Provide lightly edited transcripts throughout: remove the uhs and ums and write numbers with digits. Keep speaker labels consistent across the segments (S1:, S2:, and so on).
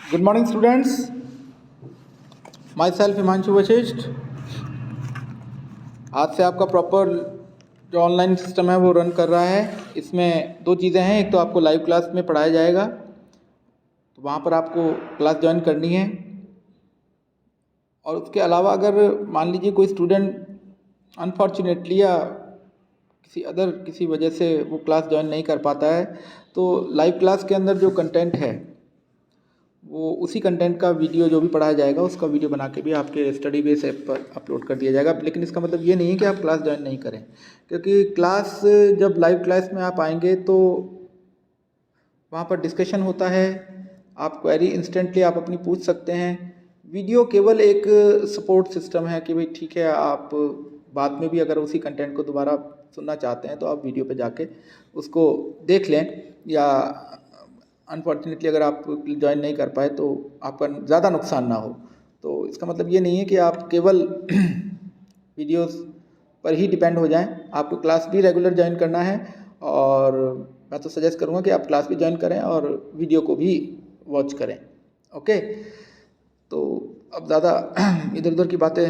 S1: Good morning, students. Myself Himanshu Vashishtha. आज से आपका प्रॉपर जो ऑनलाइन सिस्टम है वो रन कर रहा है. इसमें दो चीज़ें हैं. एक तो आपको लाइव क्लास में पढ़ाया जाएगा, तो वहाँ पर आपको क्लास ज्वाइन करनी है. और उसके अलावा अगर मान लीजिए कोई स्टूडेंट अनफॉर्चुनेटली या किसी वजह से वो क्लास ज्वाइन नहीं कर पाता है, तो लाइव क्लास के अंदर जो कंटेंट है वो उसी कंटेंट का वीडियो जो भी पढ़ाया जाएगा उसका वीडियो बना के भी आपके स्टडी बेस ऐप पर अपलोड कर दिया जाएगा. लेकिन इसका मतलब ये नहीं है कि आप क्लास ज्वाइन नहीं करें, क्योंकि क्लास जब लाइव क्लास में आप आएंगे तो वहाँ पर डिस्कशन होता है. आप क्वेरी इंस्टेंटली आप अपनी पूछ सकते हैं. वीडियो केवल एक सपोर्ट सिस्टम है कि भाई ठीक है, आप बाद में भी अगर उसी कंटेंट को दोबारा सुनना चाहते हैं तो आप वीडियो पे जाके उसको देख लें, या अनफॉर्चुनेटली अगर आप ज्वाइन नहीं कर पाए तो आपका ज़्यादा नुकसान ना हो. तो इसका मतलब ये नहीं है कि आप केवल वीडियोस पर ही डिपेंड हो जाएं. आपको क्लास भी रेगुलर ज्वाइन करना है, और मैं तो सजेस्ट करूँगा कि आप क्लास भी ज्वाइन करें और वीडियो को भी वॉच करें. ओके, तो अब ज़्यादा इधर उधर की बातें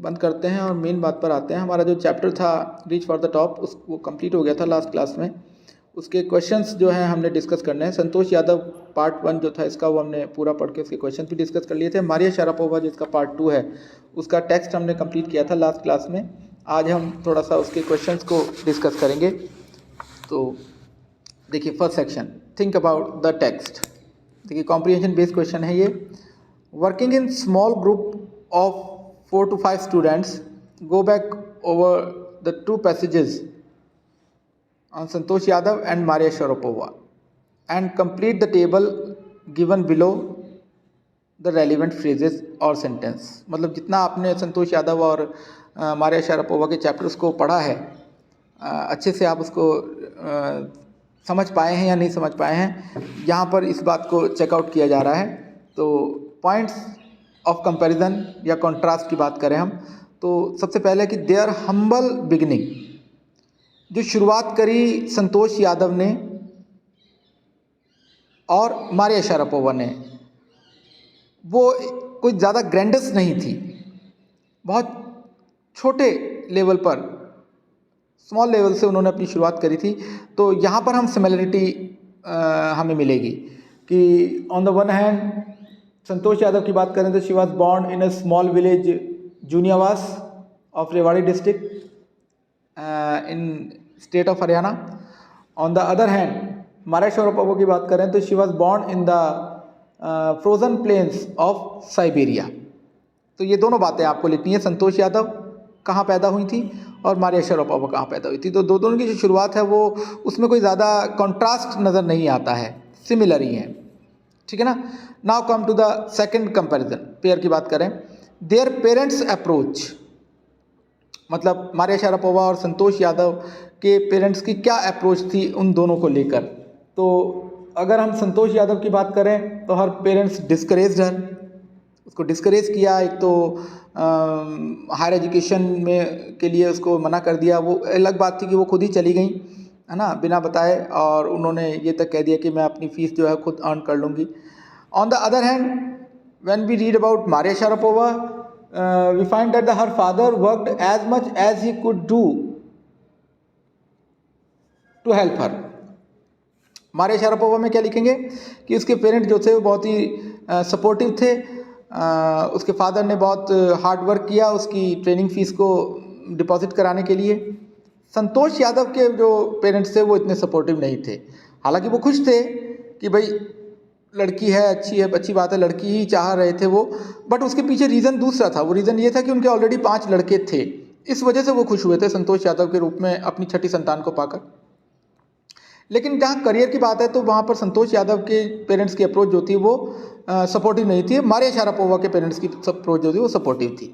S1: बंद करते हैं और मेन बात पर आते हैं. हमारा जो चैप्टर था रीच फॉर द टॉप वो कंप्लीट हो गया था लास्ट क्लास में. उसके क्वेश्चंस जो हैं हमने डिस्कस करने हैं. संतोष यादव पार्ट 1 जो था इसका वो हमने पूरा पढ़ के उसके क्वेश्चन भी डिस्कस कर लिए थे. मारिया शारापोवा जिसका पार्ट 2 है उसका टेक्स्ट हमने कंप्लीट किया था लास्ट क्लास में. आज हम थोड़ा सा उसके क्वेश्चंस को डिस्कस करेंगे. तो देखिए, first section, think about the text. देखिए, कॉम्प्रिहेंशन बेस्ड क्वेश्चन है ये. Working in small group of 4 to 5 students, go back over the two passages on Santosh Yadav and Maria Sharapova and complete the table given below the relevant phrases or sentence. मतलब जितना आपने संतोष यादव और Maria Sharapova के chapters को पढ़ा है, अच्छे से आप उसको समझ पाए हैं या नहीं समझ पाए हैं, यहाँ पर इस बात को चेकआउट किया जा रहा है. तो पॉइंट्स ऑफ कंपैरिजन या कॉन्ट्रास्ट की बात करें हम, तो सबसे पहले कि देयर हम्बल बिगिनिंग, जो शुरुआत करी संतोष यादव ने और मारिया शारापोवा ने, वो कोई ज़्यादा ग्रैंडस नहीं थी. बहुत छोटे लेवल पर, स्मॉल लेवल से उन्होंने अपनी शुरुआत करी थी. तो यहाँ पर हम सिमिलरिटी हमें मिलेगी कि on the one hand Santosh Yadav की बात करें तो she was born in a small village Juniawas of Rewari district in state of Haryana. On the other hand Maria Sharapova की बात करें तो she was born in the frozen plains of Siberia. तो ये दोनों बातें आपको लिखनी है. संतोष यादव कहाँ पैदा हुई थी और मारिया शारापोवा कहाँ पैदा हुई थी. तो दोनों की जो शुरुआत है वो उसमें कोई ज़्यादा कॉन्ट्रास्ट नज़र नहीं आता है, सिमिलर ही है. ठीक है ना. Now come to the second comparison. Pair की बात करें, देयर पेरेंट्स अप्रोच, मतलब मारिया शारापोवा और संतोष यादव के पेरेंट्स की क्या अप्रोच थी उन दोनों को लेकर. तो अगर हम संतोष यादव की बात करें तो हर पेरेंट्स डिस्करेज्ड हर, उसको डिस्करेज किया. एक तो हायर एजुकेशन में के लिए उसको मना कर दिया. वो अलग बात थी कि वो खुद ही चली गई, है ना, बिना बताए, और उन्होंने ये तक कह दिया कि मैं अपनी फ़ीस जो है खुद अर्न कर लूँगी. On the other hand when we read about Maria Sharapova, we find that her father worked as much as he could do to help her. Maria Sharapova में क्या लिखेंगे कि उसके पेरेंट जो थे वो बहुत ही सपोर्टिव थे. उसके फादर ने बहुत हार्ड वर्क किया उसकी ट्रेनिंग फ़ीस को डिपॉजिट कराने के लिए. संतोष यादव के जो पेरेंट्स थे वो इतने सपोर्टिव नहीं थे. हालांकि वो खुश थे कि भाई लड़की है, अच्छी बात है, लड़की ही चाह रहे थे वो, बट उसके पीछे रीज़न दूसरा था. वो रीज़न ये था कि उनके ऑलरेडी 5 लड़के थे. इस वजह से वो खुश हुए थे संतोष यादव के रूप में अपनी छठी संतान को पाकर. लेकिन जहाँ करियर की बात है तो वहाँ पर संतोष यादव के पेरेंट्स की अप्रोच जो थी वो सपोर्टिव नहीं थी. मारिया शारापोवा के पेरेंट्स की अप्रोच जो थी वो सपोर्टिव थी.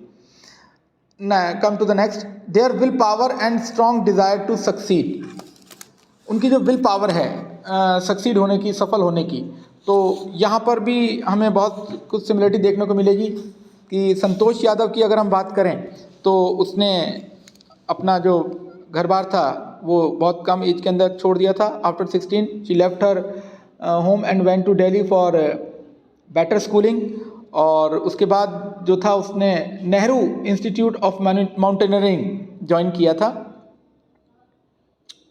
S1: Come to the next, their will power and strong desire to succeed. उनकी जो विल पावर है सक्सीड होने की, सफल होने की, तो यहाँ पर भी हमें बहुत कुछ सिमिलरिटी देखने को मिलेगी. कि संतोष यादव की अगर हम बात करें तो उसने अपना जो घर बार था वो बहुत कम एज के अंदर छोड़ दिया था. After 16 she left her home and went to Delhi for better schooling, और उसके बाद जो था उसने Nehru institute of mountaineering join किया था,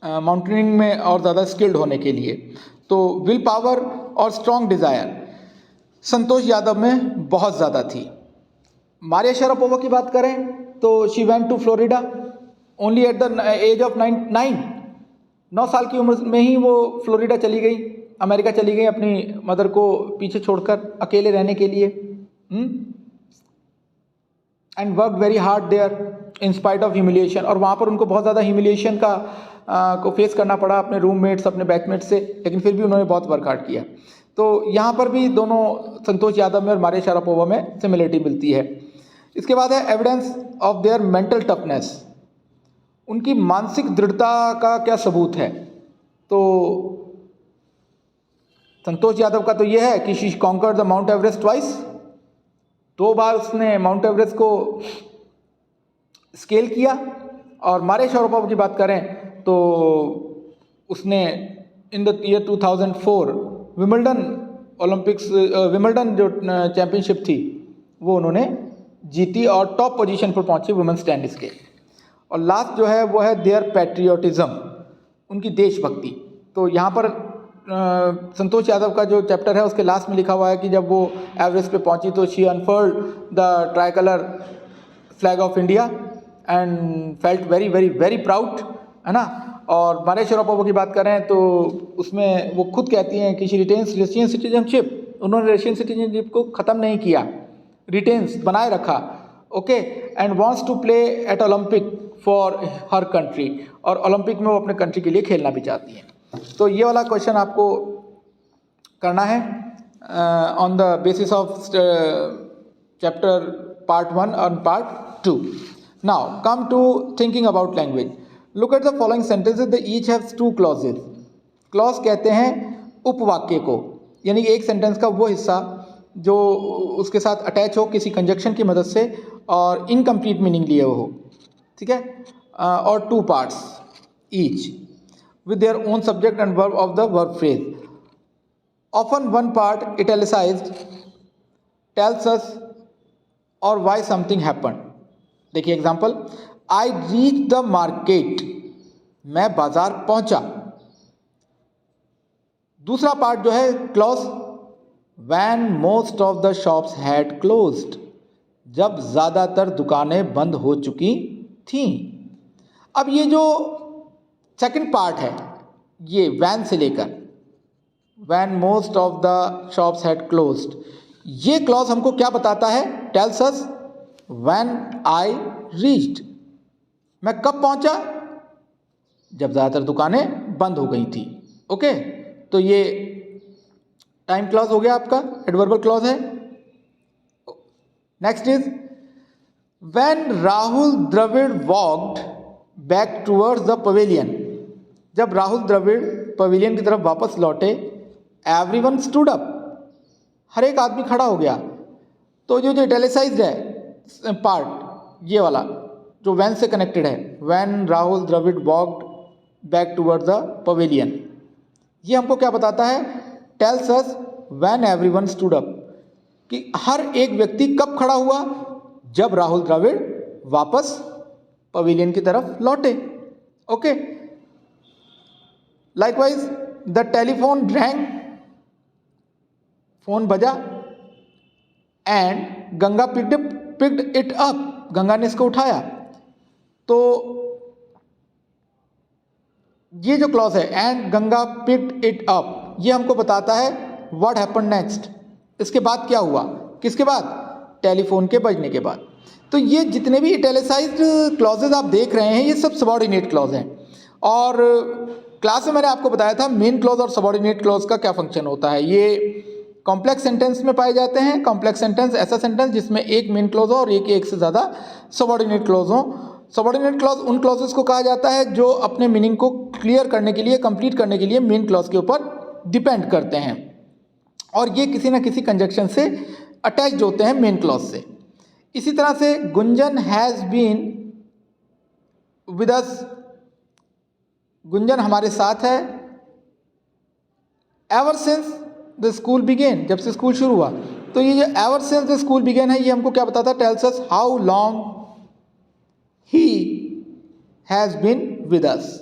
S1: माउंटेनियरिंग में और ज़्यादा स्किल्ड होने के लिए। तो विल पावर और स्ट्रॉन्ग डिज़ायर संतोष यादव में बहुत ज़्यादा थी। मारिया शरापोवा की बात करें तो she went to Florida only at the age of 9 साल की उम्र में ही वो फ्लोरिडा चली गई, अमेरिका चली गई अपनी मदर को पीछे छोड़कर अकेले रहने के लिए। And work very hard there in spite of humiliation, और वहाँ पर उनको बहुत ज़्यादा ह्यूमिलिएशन को फेस करना पड़ा अपने रूममेट्स, अपने बैचमेट्स से, लेकिन फिर भी उन्होंने बहुत वर्क हार्ड किया। तो यहाँ पर भी दोनों संतोष यादव में और मारिया शरापोवा में सिमिलरिटी मिलती है। इसके बाद है evidence of their mental toughness, उनकी मानसिक दृढ़ता का क्या सबूत है। तो संतोष यादव का तो यह है कि she conquered the Mount Everest twice, 2 बार उसने माउंट एवरेस्ट को स्केल किया। और मारिया शरापोवा की बात करें तो उसने in the year 2004 Wimbledon Wimbledon जो चैंपियनशिप थी वो उन्होंने जीती और टॉप पोजीशन पर पहुंची वुमेन्स टेनिस के। और लास्ट जो है वो है देयर पैट्रियोटिज्म, उनकी देशभक्ति। तो यहाँ पर संतोष यादव का जो चैप्टर है उसके लास्ट में लिखा हुआ है कि जब वो एवरेस्ट पे पहुंची तो she unfurled the tricolour flag of India and felt very very very proud, है ना। और मारिया शरापोवा की बात करें तो उसमें वो खुद कहती हैं कि शी रिटेन्स रशियन सिटीजनशिप, उन्होंने रशियन सिटीजनशिप को ख़त्म नहीं किया, रिटेन्स बनाए रखा, okay, and wants to play at Olympic for her country, और ओलंपिक में वो अपने कंट्री के लिए खेलना भी चाहती हैं। तो ये वाला क्वेश्चन आपको करना है on the basis of chapter part 1 और part 2। Now come to thinking about language. Look at the following sentences, they each have 2 clauses. Clause कहते हैं उपवाक्य को, यानी एक सेंटेंस का वो हिस्सा जो उसके साथ अटैच हो किसी कंजक्शन की मदद से और इनकम्प्लीट मीनिंग लिए हो, ठीक है, और 2 parts each with their own subject and verb of the verb phrase. Often one part italicized tells us or why something happened. देखिए example, I reached the market, मैं बाजार पहुंचा। दूसरा पार्ट जो है clause, when most of the shops had closed, जब ज़्यादातर दुकानें बंद हो चुकी थीं। अब ये जो सेकंड पार्ट है, ये वैन से लेकर when most of the shops had closed, ये क्लॉज हमको क्या बताता है, tells us when I reached, मैं कब पहुंचा, जब ज़्यादातर दुकानें बंद हो गई थी। ओके, तो ये टाइम क्लॉज हो गया आपका, एडवर्बल क्लॉज है। Next is when Rahul Dravid walked back towards the pavilion, जब राहुल द्रविड़ पवेलियन की तरफ वापस लौटे, एवरीवन स्टूड अप, हर एक आदमी खड़ा हो गया। तो जो इटैलिसाइज्ड है पार्ट, ये वाला जो वैन से कनेक्टेड है, when Rahul Dravid walked back towards the pavilion, ये हमको क्या बताता है, tells us when everyone stood up, कि हर एक व्यक्ति कब खड़ा हुआ, जब राहुल द्रविड़ वापस पवेलियन की तरफ लौटे। Okay, likewise the telephone rang, phone बजा, and Ganga picked it up, Ganga ने इसको उठाया। तो ये जो क्लॉज है, and Ganga picked it up, ये हमको बताता है व्हाट हैपेंड नेक्स्ट, इसके बाद क्या हुआ, किसके बाद, टेलीफोन के बजने के बाद। तो ये जितने भी इटैलिसाइज्ड क्लॉजेज आप देख रहे हैं, ये सब सबऑर्डिनेट क्लॉज हैं। और क्लास में मैंने आपको बताया था मेन क्लॉज और सबऑर्डिनेट क्लॉज का क्या फंक्शन होता है। ये कॉम्प्लेक्स सेंटेंस में पाए जाते हैं। कॉम्प्लेक्स सेंटेंस ऐसा सेंटेंस जिसमें एक मेन क्लॉज हो और एक से ज़्यादा सबऑर्डिनेट क्लॉज हो। सबऑर्डिनेट क्लॉज उन क्लॉजेस को कहा जाता है जो अपने मीनिंग को क्लियर करने के लिए, कंप्लीट करने के लिए मेन क्लॉज के ऊपर डिपेंड करते हैं, और ये किसी न किसी कंजक्शन से अटैच्ड होते हैं मेन क्लॉज से। इसी तरह से Gunjan has been with us, Gunjan हमारे साथ है, ever since the school began, जब से स्कूल शुरू हुआ। तो ये जो ever since the school began है, ये हमको क्या बताता है? Tells us how long he has been with us.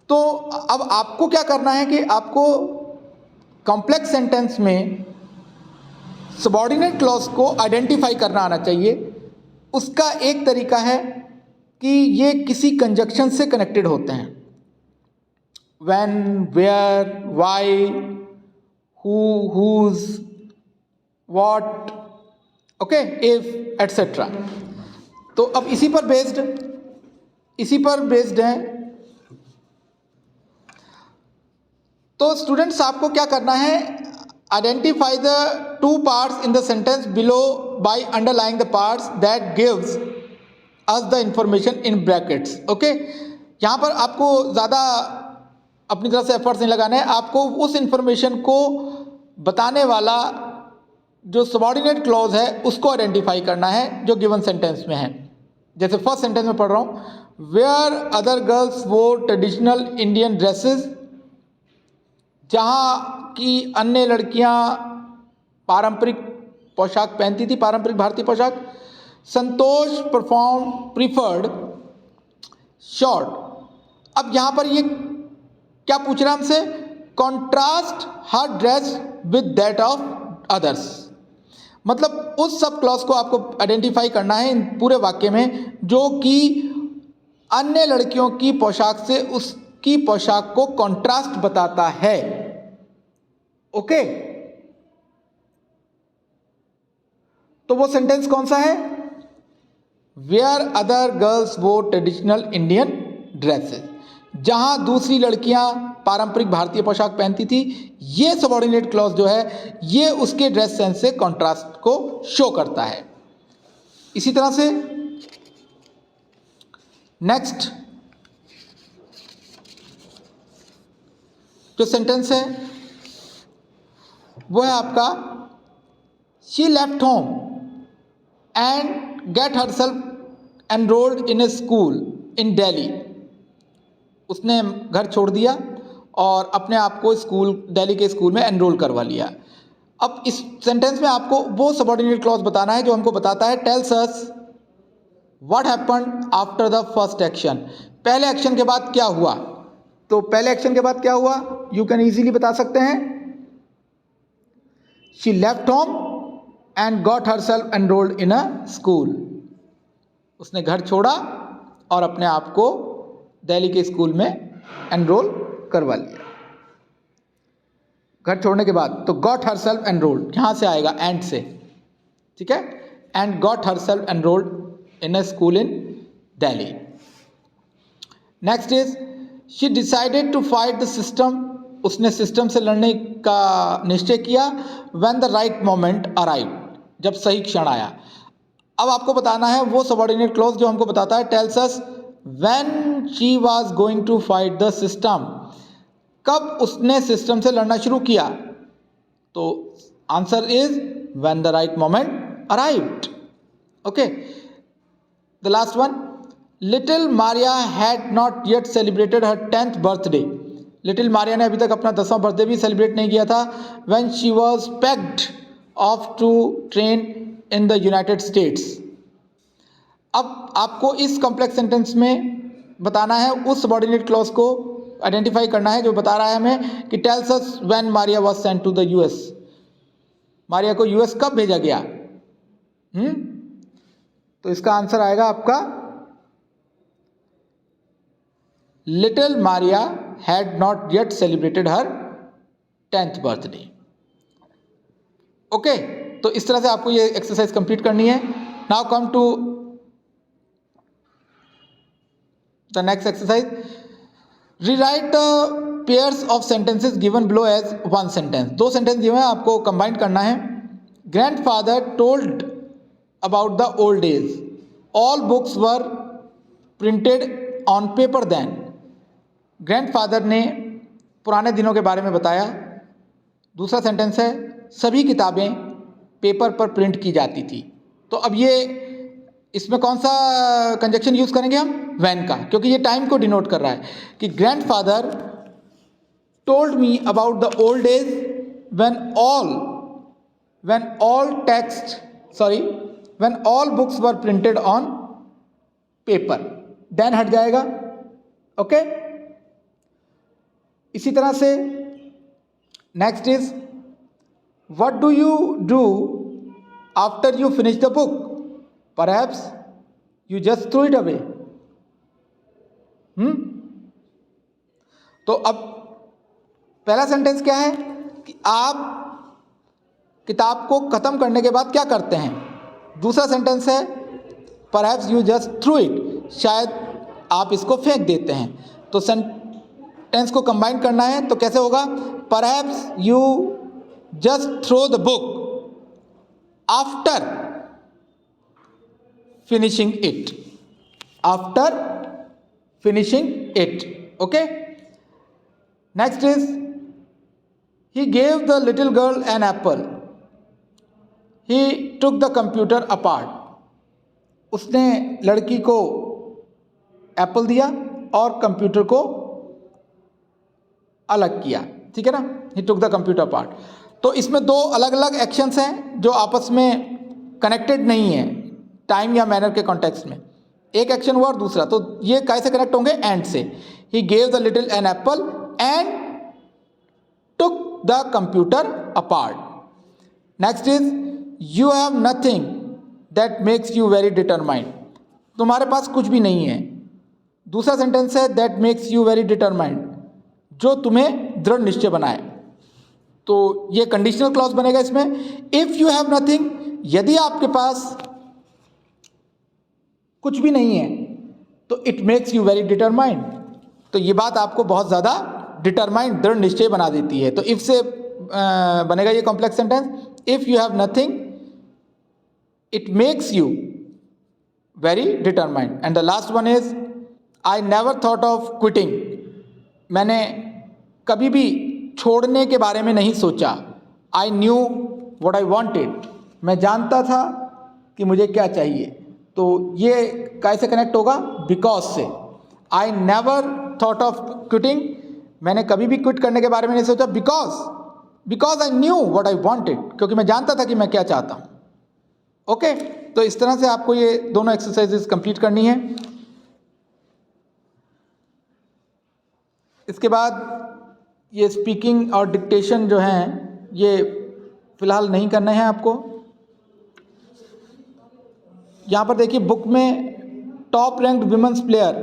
S1: तो अब आपको क्या करना है कि आपको कॉम्प्लेक्स सेंटेंस में सबऑर्डिनेट क्लॉज को आइडेंटिफाई करना आना चाहिए। उसका एक तरीका है कि ये किसी कंजक्शन से कनेक्टेड होते हैं। When, where, why, who, whose, what, okay, if, etcetera. तो अब इसी पर बेस्ड है। तो स्टूडेंट्स, आपको क्या करना है? Identify the two parts in the sentence below by underlining the parts that gives us the information in brackets. Okay, यहाँ पर आपको ज़्यादा अपनी तरफ से एफर्ट्स नहीं लगाना है। आपको उस इंफॉर्मेशन को बताने वाला जो सबऑर्डिनेट क्लॉज है उसको आइडेंटिफाई करना है जो गिवन सेंटेंस में है। जैसे फर्स्ट सेंटेंस में पढ़ रहा हूँ, वेयर अदर गर्ल्स वोर ट्रेडिशनल इंडियन ड्रेसेस, जहाँ की अन्य लड़कियाँ पारंपरिक पोशाक पहनती थी, पारंपरिक भारतीय पोशाक। संतोष प्रिफर्ड शॉर्ट। अब यहाँ पर ये क्या पूछ रहा है हमसे? Contrast her dress with that of others. मतलब उस सब क्लॉज को आपको आइडेंटिफाई करना है इन पूरे वाक्य में जो कि अन्य लड़कियों की पोशाक से उसकी पोशाक को कॉन्ट्रास्ट बताता है। ओके, तो वो सेंटेंस कौन सा है? वेयर अदर गर्ल्स वोर ट्रेडिशनल इंडियन ड्रेसेस, जहां दूसरी लड़कियां पारंपरिक भारतीय पोशाक पहनती थी। ये सबऑर्डिनेट क्लॉज जो है ये उसके ड्रेस सेंस से कॉन्ट्रास्ट को शो करता है। इसी तरह से नेक्स्ट जो सेंटेंस है वो है आपका, she left home and get herself enrolled in a school in Delhi. उसने घर छोड़ दिया और अपने आप को दिल्ली के स्कूल में एनरोल करवा लिया। अब इस सेंटेंस में आपको वो सबऑर्डिनेट क्लॉज बताना है जो हमको बताता है tells us what happened after the first action. पहले एक्शन के बाद क्या हुआ? तो पहले एक्शन के बाद क्या हुआ यू कैन इजीली बता सकते हैं। She left home and got herself enrolled in a school. उसने घर छोड़ा और अपने आप को दिल्ली के स्कूल में एनरोल करवा लिया। घर छोड़ने के बाद तो गॉट हरसेल्फ एनरोल्ड यहां से आएगा, एंड से, ठीक है। And got herself enrolled in a school in Delhi. Next is she decided to fight the system. उसने सिस्टम से लड़ने का निश्चय किया। When the right moment arrive, जब सही क्षण आया। अब आपको बताना है वो सबऑर्डिनेट क्लॉज जो हमको बताता है tells us when she was going to fight the system. कब उसने सिस्टम से लड़ना शुरू किया? तो answer is when the right moment arrived. Okay, the last one, little Maria had not yet celebrated her 10th birthday. Little Maria ने अभी तक अपना 10वां बर्थडे भी सेलिब्रेट नहीं किया था। When she was packed off to train in the United States. अब आपको इस कॉम्प्लेक्स सेंटेंस में बताना है उस सबऑर्डिनेट क्लॉज को आइडेंटिफाई करना है जो बता रहा है हमें कि tells us when Maria was sent to the US. Maria को यूएस कब भेजा गया? तो इसका आंसर आएगा आपका little Maria had not yet celebrated her 10th birthday. Okay, तो इस तरह से आपको ये एक्सरसाइज कंप्लीट करनी है। Now come to the next exercise. Rewrite the pairs of sentences given below as one sentence. दो सेंटेंस दिए हैं, आपको कंबाइन करना है। Grandfather told about the old days, all books were printed on paper then. Grandfather ने पुराने दिनों के बारे में बताया। दूसरा सेंटेंस है सभी किताबें पेपर पर प्रिंट की जाती थी। तो अब ये इसमें कौन सा कंजक्शन यूज करेंगे हम? व्हेन का, क्योंकि ये टाइम को डिनोट कर रहा है कि grandfather told me about the old days when all books were printed on paper, then हट जाएगा. ओके. इसी तरह से next is what do you do after you finish the book? Perhaps you just throw it away. तो अब पहला sentence क्या है कि आप किताब को खत्म करने के बाद क्या करते हैं. दूसरा सेंटेंस है perhaps you just threw it, शायद आप इसको फेंक देते हैं. तो सेंटेंस को कंबाइन करना है तो कैसे होगा. perhaps you just throw the book after finishing it. After finishing it. Okay. Next is he gave the little girl an apple. He took the computer apart. उसने लड़की को एप्पल दिया और कंप्यूटर को अलग किया. ठीक है ना. He took the computer apart. तो इसमें दो अलग अलग एक्शंस हैं जो आपस में कनेक्टेड नहीं है टाइम या मैनर के कॉन्टेक्स्ट में. एक एक्शन हुआ और दूसरा, तो ये कैसे कनेक्ट होंगे. एंड से. He gave the little an apple and took the computer apart. Next is you have nothing that makes you very determined. तुम्हारे पास कुछ भी नहीं है. दूसरा सेंटेंस है that makes you very determined, जो तुम्हें दृढ़ निश्चय बनाए. तो ये कंडीशनल क्लॉज बनेगा इसमें. इफ यू हैव नथिंग, यदि आपके पास कुछ भी नहीं है तो it makes you very determined. तो ये बात आपको बहुत ज़्यादा डिटरमाइंड, दृढ़ निश्चय बना देती है. तो इफ से बनेगा ये complex sentence. If you have nothing it makes you very determined. And the last one is I never thought of quitting. मैंने कभी भी छोड़ने के बारे में नहीं सोचा. I knew what I wanted. मैं जानता था कि मुझे क्या चाहिए. तो ये कैसे कनेक्ट होगा. बिकॉज से. I never thought of quitting. मैंने कभी भी क्विट करने के बारे में नहीं सोचा. Because I knew what I wanted. क्योंकि मैं जानता था कि मैं क्या चाहता हूँ. ओके. तो इस तरह से आपको ये दोनों एक्सरसाइजेस कंप्लीट करनी है. इसके बाद ये स्पीकिंग और डिक्टेशन जो हैं ये फ़िलहाल नहीं करने हैं आपको. यहाँ पर देखिए बुक में टॉप रैंक्ड विमेंस प्लेयर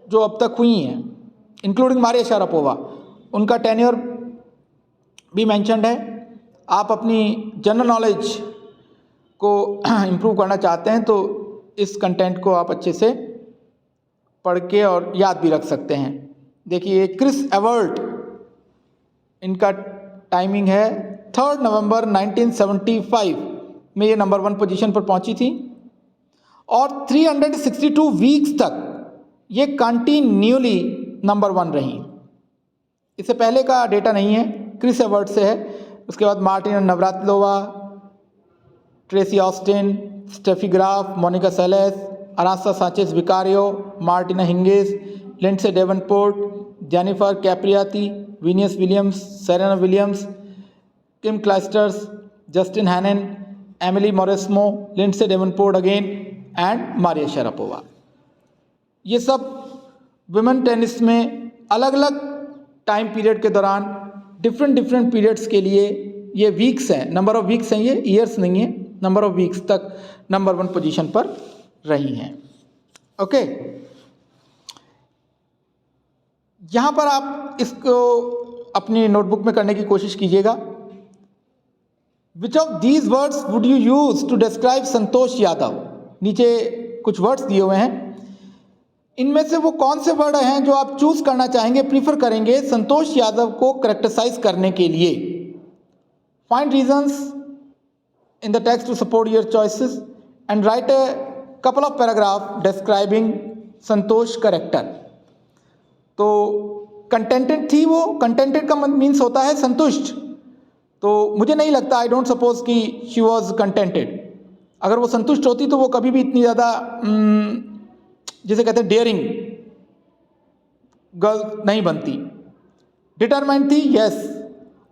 S1: जो अब तक हुई हैं इंक्लूडिंग मारिया शारापोवा, उनका टेन्योर भी मेंशन्ड है. आप अपनी जनरल नॉलेज को इम्प्रूव करना चाहते हैं तो इस कंटेंट को आप अच्छे से पढ़ के और याद भी रख सकते हैं. देखिए क्रिस एवर्ट, इनका टाइमिंग है 3 नवंबर 1975 में ये नंबर 1 पोजीशन पर पहुंची थी और 362 वीक्स तक ये कंटिन्यूली नंबर 1 रही. इससे पहले का डेटा नहीं है, क्रिस एवर्ट से है. उसके बाद Martina Navratilova, Tracy Austin, Steffi Graf, Monica Seles, अरास्ता Sanchez Vicario, Martina Hingis, Lindsay Davenport, Jennifer Capriati, Venus Williams, Serena Williams, Kim Clijsters, Justine Henin, Amelie Mauresmo, Lindsay Davenport again and Maria Sharapova. ये सब women tennis में अलग अलग time period के दौरान different periods के लिए ये वीक्स हैं, नंबर ऑफ वीक्स हैं, ये ईयर्स नहीं है, नंबर ऑफ वीक्स तक नंबर 1 पोजीशन पर रही हैं. ओके. यहाँ पर आप इसको अपनी नोटबुक में करने की कोशिश कीजिएगा. Which of these words would you use to describe Santosh Yadav. नीचे कुछ वर्ड्स दिए हुए हैं, इनमें से वो कौन से वर्ड हैं जो आप चूज करना चाहेंगे, प्रीफर करेंगे संतोष यादव को करेक्टराइज करने के लिए. Find reasons in the text to support your choices and write a couple of paragraph describing Santosh character. तो कंटेंटेड थी वो. कंटेंटेड का मीन्स होता है संतुष्ट. तो मुझे नहीं लगता, आई डोंट सपोज कि शी वॉज कंटेंटेड. अगर वो संतुष्ट होती तो वो कभी भी इतनी ज़्यादा जिसे कहते हैं डेयरिंग गर्ल नहीं बनती. डिटरमाइंड थी, यस.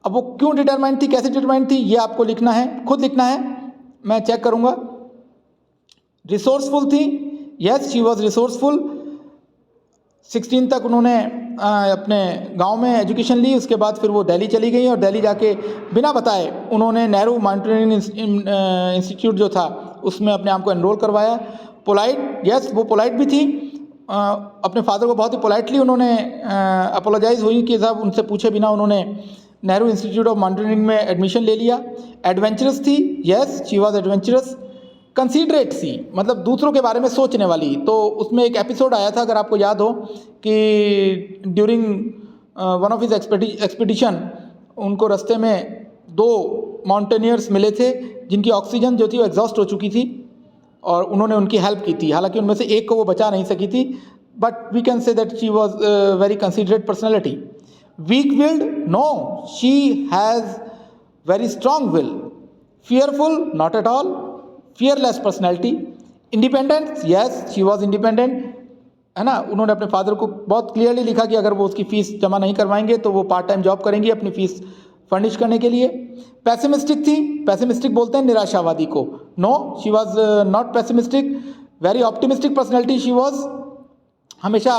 S1: अब वो क्यों डिटरमाइंड थी, कैसे डिटरमाइंड थी, ये आपको लिखना है, खुद लिखना है, मैं चेक करूँगा। रिसोर्सफुल थी, यस शी वॉज रिसोर्सफुल। 16 तक उन्होंने अपने गांव में एजुकेशन ली, उसके बाद फिर वो दिल्ली चली गई और दिल्ली जाके बिना बताए उन्होंने नेहरू माउंटेनियरिंग इंस्टीट्यूट जो था उसमें अपने आप को एनरोल करवाया। पोलाइट, यस वो पोलाइट भी थी, अपने फादर को बहुत ही पोलाइटली उन्होंने अपोलोजाइज हुई कि साहब उनसे पूछे बिना उन्होंने नेहरू इंस्टीट्यूट ऑफ माउंटेनियरिंग में एडमिशन ले लिया। एडवेंचरस थी, yes she was adventurous. Considerate सी, मतलब दूसरों के बारे में सोचने वाली, तो उसमें एक एपिसोड आया था अगर आपको याद हो कि during one of his expedition उनको रास्ते में 2 माउंटेनियर्स मिले थे जिनकी ऑक्सीजन जो थी वो एग्जॉस्ट हो चुकी थी और उन्होंने उनकी हेल्प की थी। हालांकि उनमें से एक को वो बचा नहीं सकी थी, but we can say that she was very considerate personality. Weak willed, no she has very strong will. Fearful, not at all. Fearless personality. Independent, yes she was independent, है ना। उन्होंने अपने फादर को बहुत क्लियरली लिखा कि अगर वो उसकी फ़ीस जमा नहीं करवाएंगे तो वो पार्ट टाइम जॉब करेंगी अपनी फ़ीस फर्निश करने के लिए। पैसिमिस्टिक थी, पैसिमिस्टिक बोलते हैं निराशावादी को, no she was not pessimistic. Very optimistic personality she was, हमेशा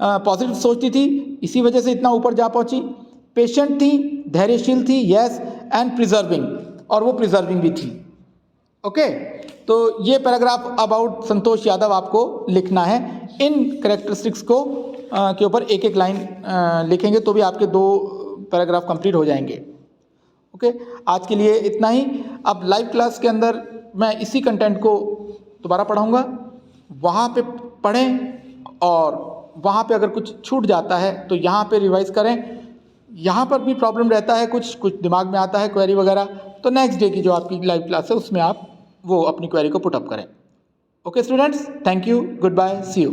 S1: पॉजिटिव सोचती थी, इसी वजह से इतना ऊपर जा पहुंची। पेशेंट थी, धैर्यशील थी, यस, एंड प्रिजर्विंग, और वो प्रिजर्विंग भी थी। ओके, तो ये पैराग्राफ अबाउट संतोष यादव आपको लिखना है। इन कैरेक्टरिस्टिक्स को के ऊपर एक एक लाइन लिखेंगे तो भी आपके 2 पैराग्राफ कंप्लीट हो जाएंगे। ओके, आज के लिए इतना ही। अब लाइव क्लास के अंदर मैं इसी कंटेंट को दोबारा पढ़ाऊँगा, वहाँ पे पढ़ें और वहाँ पे अगर कुछ छूट जाता है तो यहाँ पे रिवाइज़ करें। यहाँ पर भी प्रॉब्लम रहता है, कुछ दिमाग में आता है क्वेरी वगैरह, तो नेक्स्ट डे की जो आपकी लाइव क्लास है उसमें आप वो अपनी क्वेरी को पुट अप करें। Okay students, thank you, goodbye, see you.